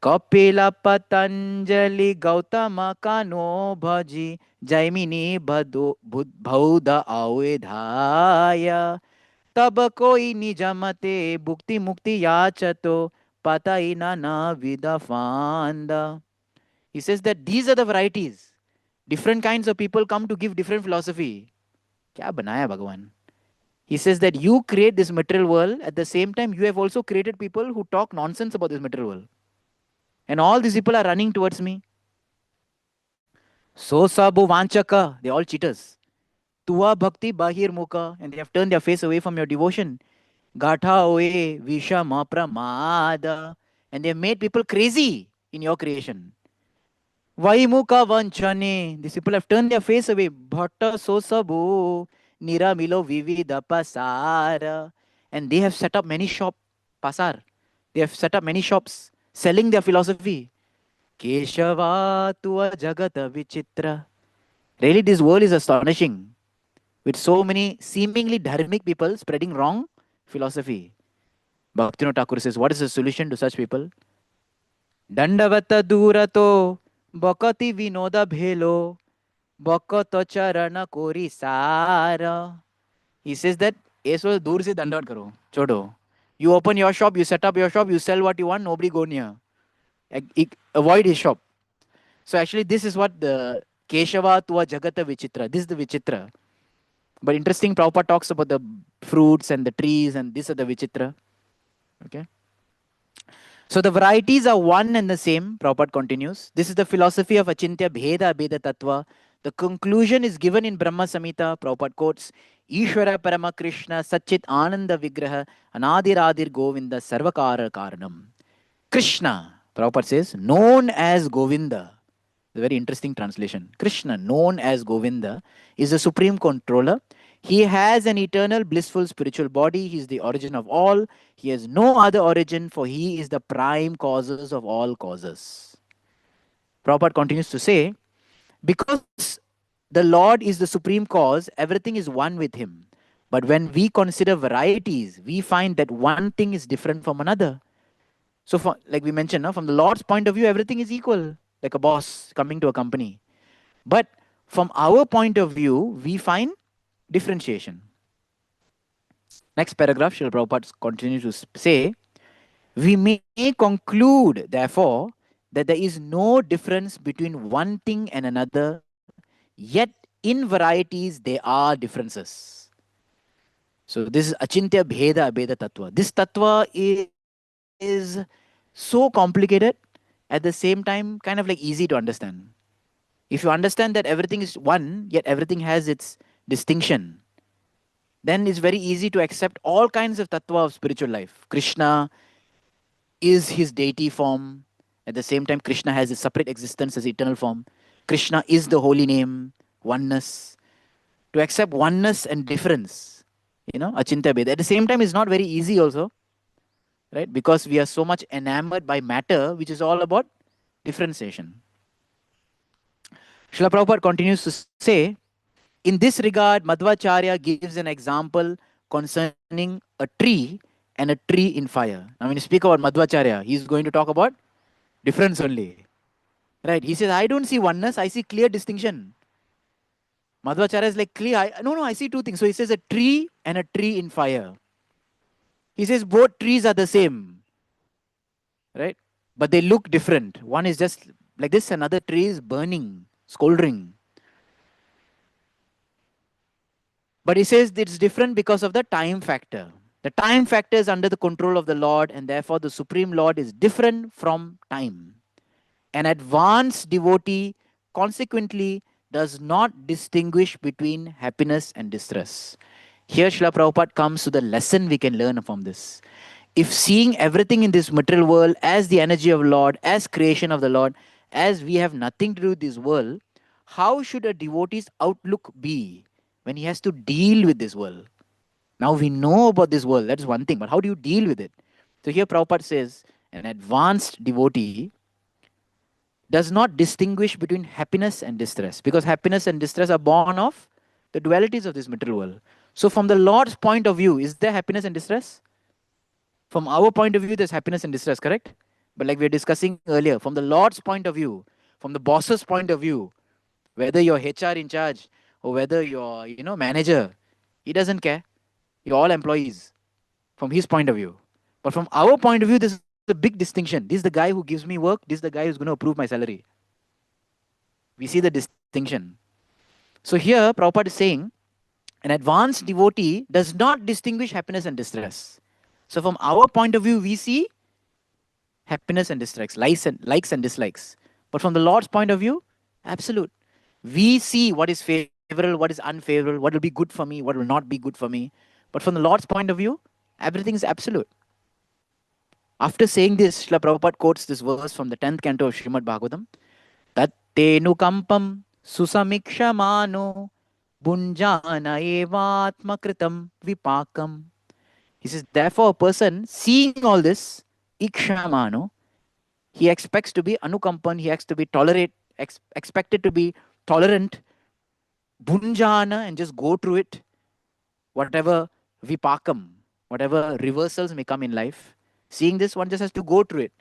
Kapila Patanjali Gautama Kano Bhaji Jaimini Bhauda Avedhaya Tab koi nijamate bhukti mukti yachato pataina na vidafanda. He says that these are the varieties. Different kinds of people come to give different philosophy. Kya banaya Bhagavan? He says that you create this material world, at the same time, you have also created people who talk nonsense about this material world. And all these people are running towards me. So sabu vanchaka, they're all cheaters. Tua bhakti bahir mukha, and they have turned their face away from your devotion. Gatha oe vishama pramada, and they have made people crazy in your creation. Vaimuka vanchane, these people have turned their face away. Bhatta so sabu, niramilo vivida pasara, and they have set up many shop pasar. They have set up many shops selling their philosophy. Keshava tua jagata vichitra. Really, this world is astonishing with so many seemingly dharmic people spreading wrong philosophy. Bhaktivinoda Thakur says, what is the solution to such people? Dandavata durato bhakati vinoda bhelo bhakato charana kori sara. He says that eso dur se dandavat karo. Chodo. You open your shop, you set up your shop, you sell what you want, nobody go near. Avoid his shop. So actually this is what the Keshava Tua Jagata Vichitra. This is the Vichitra. But interesting, Prabhupada talks about the fruits and the trees, and these are the Vichitra. Okay. So the varieties are one and the same, Prabhupada continues. This is the philosophy of Achintya Bheda Abheda Tattva. The conclusion is given in Brahma Samhita. Prabhupada quotes, Ishvara Parama Krishna Satchit Ananda Vigraha Anadiradir Govinda Sarvakara Karanam. Krishna, Prabhupada says, known as Govinda. A very interesting translation. Krishna, known as Govinda, is the supreme controller. He has an eternal blissful spiritual body. He is the origin of all. He has no other origin, for he is the prime causes of all causes. Prabhupada continues to say, because the Lord is the supreme cause, everything is one with him. But when we consider varieties, we find that one thing is different from another. So, like we mentioned, from the Lord's point of view, everything is equal, like a boss coming to a company. But from our point of view, we find differentiation. Next paragraph, Srila Prabhupada continues to say, we may conclude, therefore, that there is no difference between one thing and another, yet in varieties there are differences. So this is Achintya Bheda Abheda Tattva. This Tattva is so complicated, at the same time kind of like easy to understand. If you understand that everything is one, yet everything has its distinction, then it's very easy to accept all kinds of tattva of spiritual life. Krishna is his deity form. At the same time, Krishna has a separate existence as eternal form. Krishna is the holy name, oneness. To accept oneness and difference, Achintya Bheda. At the same time, it's not very easy also, right? Because we are so much enamored by matter, which is all about differentiation. Srila Prabhupada continues to say, in this regard, Madhvacharya gives an example concerning a tree and a tree in fire. Now, when you speak about Madhvacharya, he's going to talk about difference only. Right? He says, I don't see oneness, I see clear distinction. Madhvacharya is like clear. No, I see two things. So he says a tree and a tree in fire. He says both trees are the same. Right? But they look different. One is just like this, another tree is burning, scolding. But he says it's different because of the time factor. The time factor is under the control of the Lord, and therefore the Supreme Lord is different from time. An advanced devotee, consequently, does not distinguish between happiness and distress. Here, Srila Prabhupada comes to the lesson we can learn from this. If seeing everything in this material world as the energy of the Lord, as creation of the Lord, as we have nothing to do with this world, how should a devotee's outlook be when he has to deal with this world? Now we know about this world, that's one thing, but how do you deal with it? So here Prabhupada says, an advanced devotee does not distinguish between happiness and distress, because happiness and distress are born of the dualities of this material world. So from the Lord's point of view, is there happiness and distress? From our point of view, there's happiness and distress, correct? But like we were discussing earlier, from the Lord's point of view, from the boss's point of view, whether you're HR in charge or whether you're, manager, he doesn't care. You're all employees from his point of view. But from our point of view, there's a big distinction. This is the guy who gives me work. This is the guy who's going to approve my salary. We see the distinction. distinction. So here, Prabhupada is saying, an advanced devotee does not distinguish happiness and distress. So from our point of view, we see happiness and dislikes, likes and dislikes. But from the Lord's point of view, absolute. We see what is favorable, what is unfavorable, what will be good for me, what will not be good for me. But from the Lord's point of view, everything is absolute. After saying this, Srila Prabhupada quotes this verse from the 10th canto of Srimad Bhagavatam. Tattenu kampam susamikshamano bunjana evatmakritam vipakam. He says, therefore, a person seeing all this, ikshamano, he expects to be anukampan, he expects to be expected to be tolerant, bunjana, and just go through it, whatever vipakam, whatever reversals may come in life. Seeing this, one just has to go through it.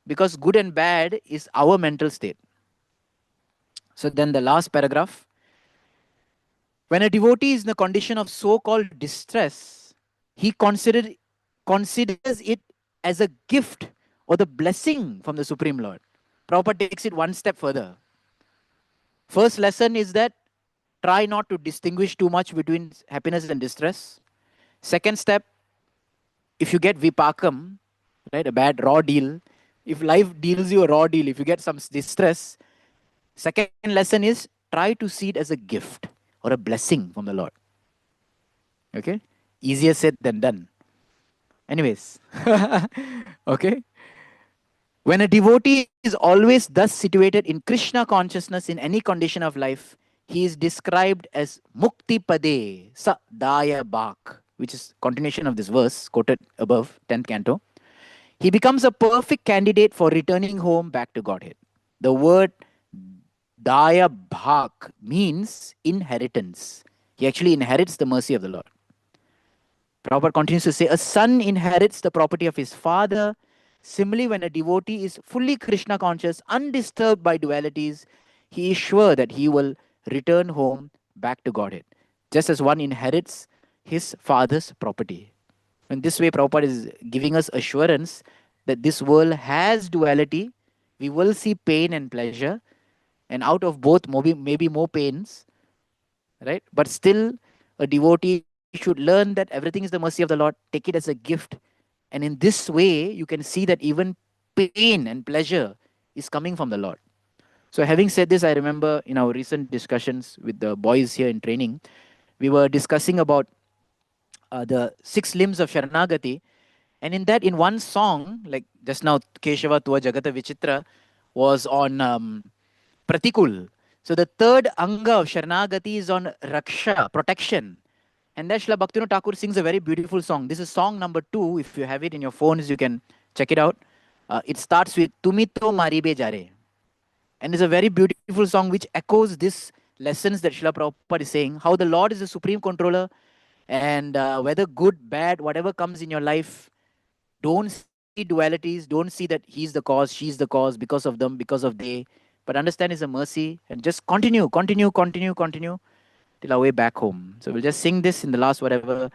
Because good and bad is our mental state. So then the last paragraph. When a devotee is in a condition of so-called distress, he considers it as a gift or the blessing from the Supreme Lord. Prabhupada takes it one step further. First lesson is that try not to distinguish too much between happiness and distress. Second step, if you get vipakam, right, a bad raw deal, if life deals you a raw deal, if you get some distress, second lesson is try to see it as a gift or a blessing from the Lord. Okay? Easier said than done. Anyways. Okay? When a devotee is always thus situated in Krishna consciousness in any condition of life, he is described as Mukti Pade Sa Daya Bhak, which is continuation of this verse quoted above, 10th canto. He becomes a perfect candidate for returning home back to Godhead. The word Daya Bhak means inheritance. He actually inherits the mercy of the Lord. Prabhupada continues to say, a son inherits the property of his father. Similarly, when a devotee is fully Krishna conscious, undisturbed by dualities, he is sure that he will return home back to Godhead, just as one inherits his father's property. In this way, Prabhupada is giving us assurance that this world has duality. We will see pain and pleasure, and out of both, maybe more pains, right? But still, a devotee should learn that everything is the mercy of the Lord, take it as a gift. And in this way, you can see that even pain and pleasure is coming from the Lord. So having said this, I remember in our recent discussions with the boys here in training, we were discussing about the 6 limbs of Sharanagati. And in that, in one song, like just now, Keshava Tua Jagata Vichitra was on Pratikul. So the third anga of Sharanagati is on Raksha, protection. And that Srila Bhaktivinoda Thakur sings a very beautiful song. This is song number 2. If you have it in your phones, you can check it out. It starts with Tumi to maribe jare. And it's a very beautiful song which echoes this lessons that Srila Prabhupada is saying, how the Lord is the supreme controller, and whether good, bad, whatever comes in your life, don't see dualities, don't see that he's the cause, she's the cause, because of them, because of they, but understand it's a mercy, and just continue till our way back home. So we'll just sing this in the last whatever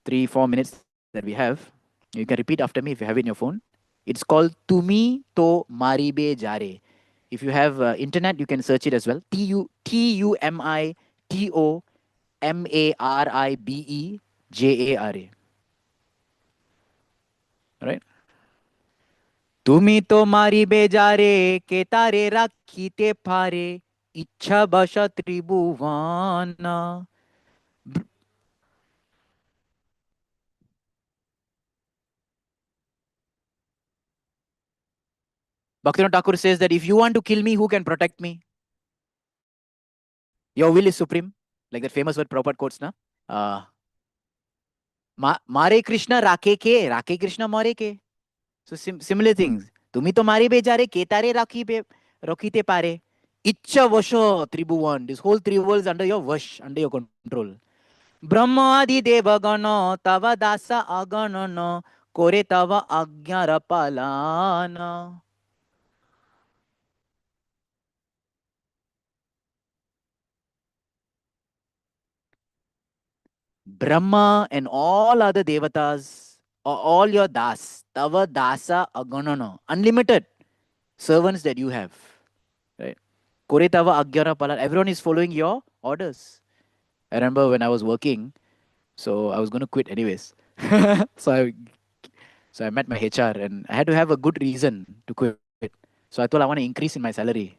3-4 minutes that we have. You can repeat after me if you have it in your phone. It's called Tumi to Maribe Jare. If you have internet, you can search it as well. Tumitomaribejare. Right? Tumi to maribe jare ke tare rakhite phare ichha basha tribhuvana. Bhaktivinoda Thakur says that if you want to kill me, who can protect me? Your will is supreme. Like that famous word Prabhupada quotes, na? Uh, Mare Krishna Rake Krishna Mare ke. So similar things. Tumi to mari bejare ke tare rakite pare. Ichha vasha tribhuvan. This whole three worlds under your vash, under your control. Brahma adi devagana tava dasa aganana kore tava agyara palana. Brahma and all other devatas, all your das, tava dasa aganana, unlimited servants that you have, right? Kore tava agyara palan. Everyone is following your orders. I remember when I was working, so I was going to quit anyways. so I so I met my HR and I had to have a good reason to quit. So I told I want to increase in my salary.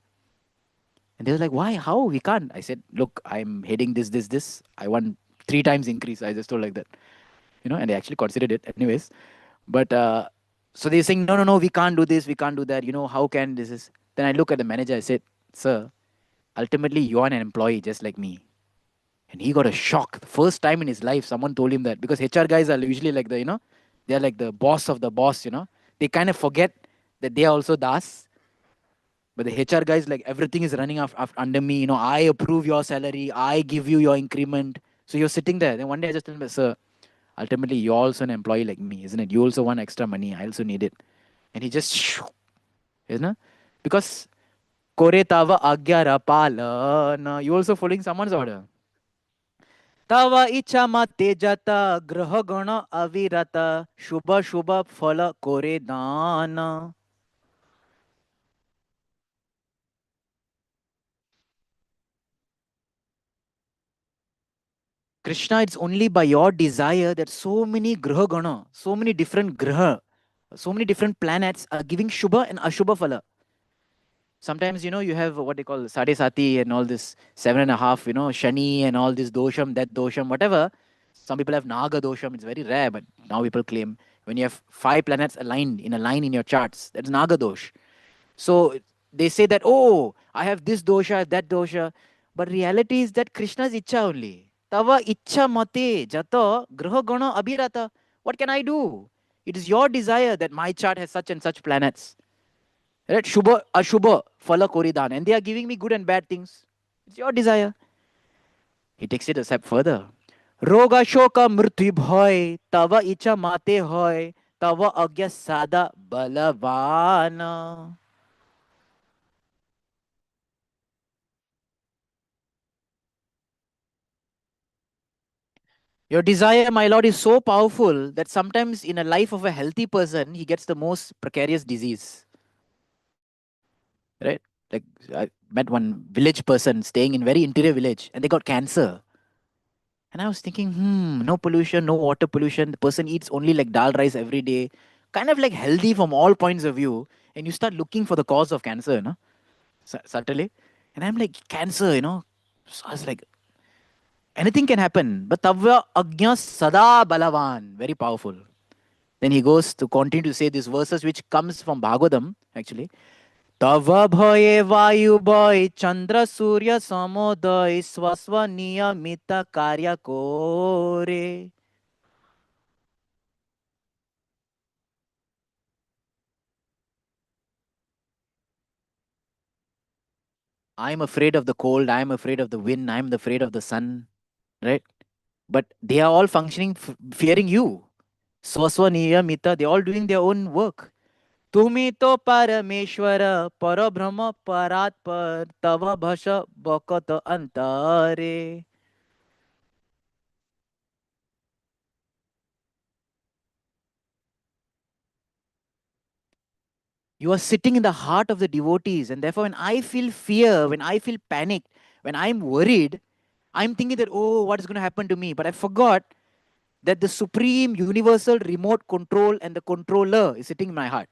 And they were like, why? How? We can't. I said, look, I'm heading this. I want three times increase. I just told like that. And they actually considered it anyways. But so they're saying, no, we can't do this, we can't do that. How can this is? Then I look at the manager. I said, sir, ultimately you are an employee just like me. And he got a shock. The first time in his life, someone told him that because HR guys are usually like they're like the boss of the boss. They kind of forget that they are also das. But the HR guys, like everything is running under me. I approve your salary, I give you your increment. So you're sitting there. Then one day I just tell him, sir, ultimately you're also an employee like me, isn't it? You also want extra money. I also need it. And he just, because kore tava agyara palana. You also following someone's order. Tava icha mate jata graha gana avirata shubha shubha phala kore dana. Krishna, it's only by your desire that so many graha gana, so many different graha, so many different planets are giving shubha and ashubha phala. Sometimes, you have what they call Sade Sati and all this 7.5, Shani and all this dosham, that dosham, whatever. Some people have Naga dosham. It's very rare, but now people claim when you have five planets aligned in a line in your charts, that's Naga dosh. So they say that, oh, I have this dosha, I have that dosha. But reality is that Krishna's icha only. Tava icha mate jato graha gana abhirata. What can I do? It is your desire that my chart has such and such planets. Right? Shubha, Ashubha, Phala Koridan. And they are giving me good and bad things. It's your desire. He takes it a step further. Roga shoka mrityu bhoy, tava icha mate hoy, tava agya sada balavana. Your desire, my lord, is so powerful that sometimes in a life of a healthy person, he gets the most precarious disease. Right? Like I met one village person staying in very interior village and they got cancer. And I was thinking, no pollution, no water pollution. The person eats only like dal rice every day, kind of like healthy from all points of view. And you start looking for the cause of cancer, subtly. And I'm like, cancer. So I was like, anything can happen. But tavya agnya sada balavan, very powerful. Then he goes to continue to say these verses, which comes from Bhagavatam, actually. Tava bhaye vayu boy chandra surya samoday swasva niyamita karya kore. I'm afraid of the cold, I'm afraid of the wind, I'm afraid of the sun, right? But they are all functioning, fearing you. Swasva niyamita, they're all doing their own work. तुम्ही तो परमेश्वर परब्रह्म परात्पर तव भष बकत अंतरे. You are sitting in the heart of the devotees, and therefore, when I feel fear, when I feel panicked, when I'm worried, I'm thinking that, oh, what is going to happen to me? But I forgot that the supreme universal remote control and the controller is sitting in my heart.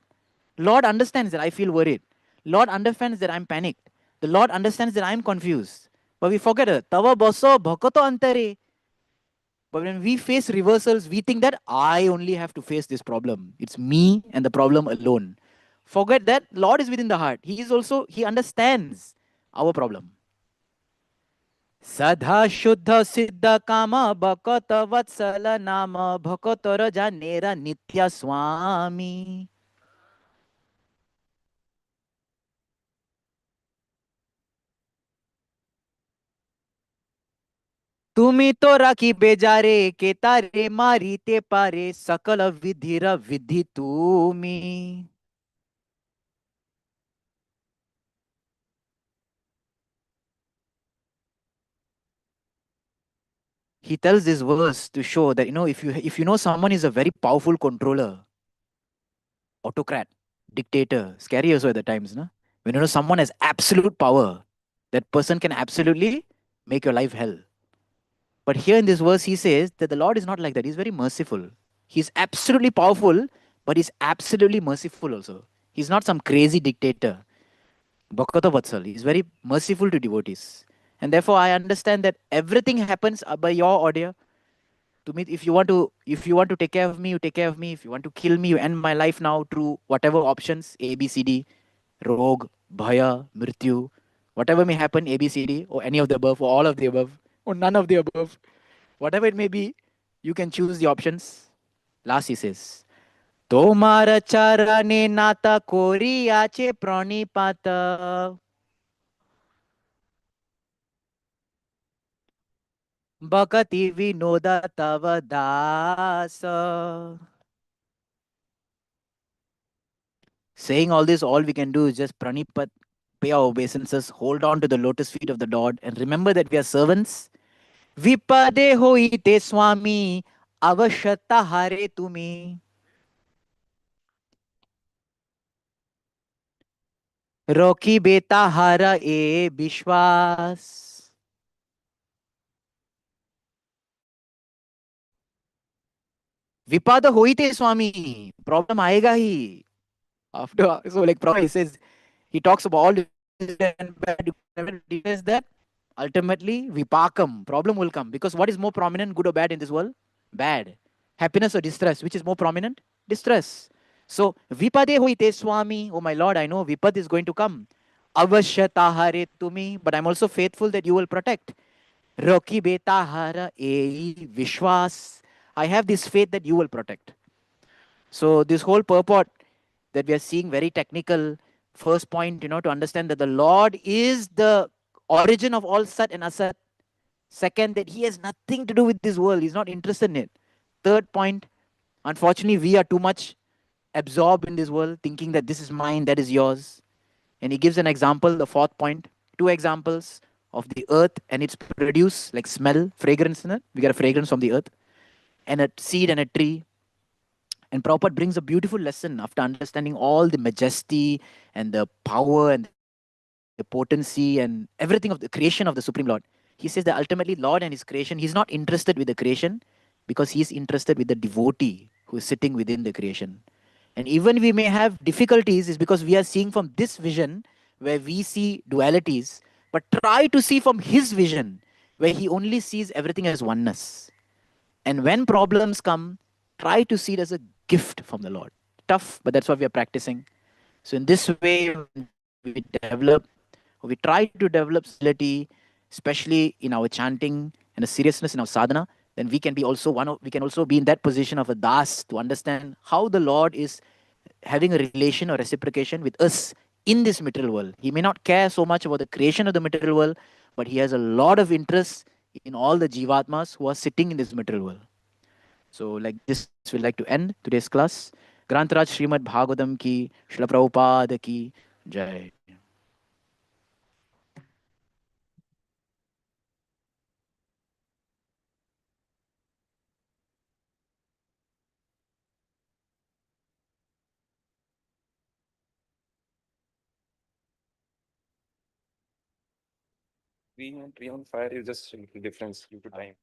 Lord understands that I feel worried. Lord understands that I'm panicked. The Lord understands that I'm confused. But we forget it. Tava baso bhakato antare. But when we face reversals, we think that I only have to face this problem. It's me and the problem alone. Forget that Lord is within the heart. He understands our problem. Sadha Shuddha Siddha Kama Bhakata Vatsala Nama Bhakatora Janera Nitya Swami. तुम्ही तो राखी बेजारे केतारे मारी ते पारे सकल विधिर विधि तुम्ही. He tells this verse to show that if you know someone is a very powerful controller, autocrat, dictator, scary also at the times, no? When you know someone has absolute power, That person can absolutely make your life hell. But here in this verse, he says that the Lord is not like that. He's very merciful. He's absolutely powerful, but he's absolutely merciful also. He's not some crazy dictator. Bhakata Vatsal. He's very merciful to devotees. And therefore, I understand that everything happens by your order. To me, if you want to take care of me, you take care of me. If you want to kill me, you end my life now through whatever options, A, B, C, D, Rog, Bhaya, Mrityu, whatever may happen, A, B, C, D, or any of the above, or all of the above, or none of the above, whatever it may be, you can choose the options. Last he says, Tomara charane nata kori ache pranipata bhakati vinoda tava dasa. Saying all this, all we can do is just pranipat, pay our obeisances, hold on to the lotus feet of the Lord, and remember that we are servants. Vipade hoite swami, avashata hare tumi. Roki beta hara e Vishwas. Vipada hoite swami. Problem aega hi. After so like Prabhupada he says, he talks about all the good and bad. He says that ultimately vipakam, problem will come. Because what is more prominent, good or bad in this world? Bad. Happiness or distress, which is more prominent? Distress. So vipade hoite swami, oh my Lord, I know vipad is going to come. Avashyatahare to me, but I'm also faithful that you will protect. Roki beta hara e vishwas. I have this faith that you will protect. So this whole purport that we are seeing very technical. First point, to understand that the Lord is the origin of all Sat and Asat. Second, that He has nothing to do with this world. He's not interested in it. Third point, unfortunately, we are too much absorbed in this world, thinking that this is mine, that is yours. And he gives an example, the fourth point, two examples of the earth and its produce, like smell, fragrance in it. We get a fragrance from the earth, and a seed and a tree. And Prabhupada brings a beautiful lesson after understanding all the majesty and the power and the potency and everything of the creation of the Supreme Lord. He says that ultimately, Lord and His creation, He's not interested with the creation because He is interested with the devotee who is sitting within the creation. And even we may have difficulties, is because we are seeing from this vision where we see dualities, but try to see from His vision where He only sees everything as oneness. And when problems come, try to see it as a gift from the Lord. Tough, but that's what we are practicing. So in this way, we try to develop stability, especially in our chanting and a seriousness in our sadhana. Then we can also be in that position of a das to understand how the Lord is having a relation or reciprocation with us in this material world. He may not care so much about the creation of the material world, but He has a lot of interest in all the jivatmas who are sitting in this material world. So, like this, we'd like to end today's class. Grantaraj Srimad Bhagavatam ki, Srila Prabhupada ki, Jai. Three on fire is just a little difference due to time.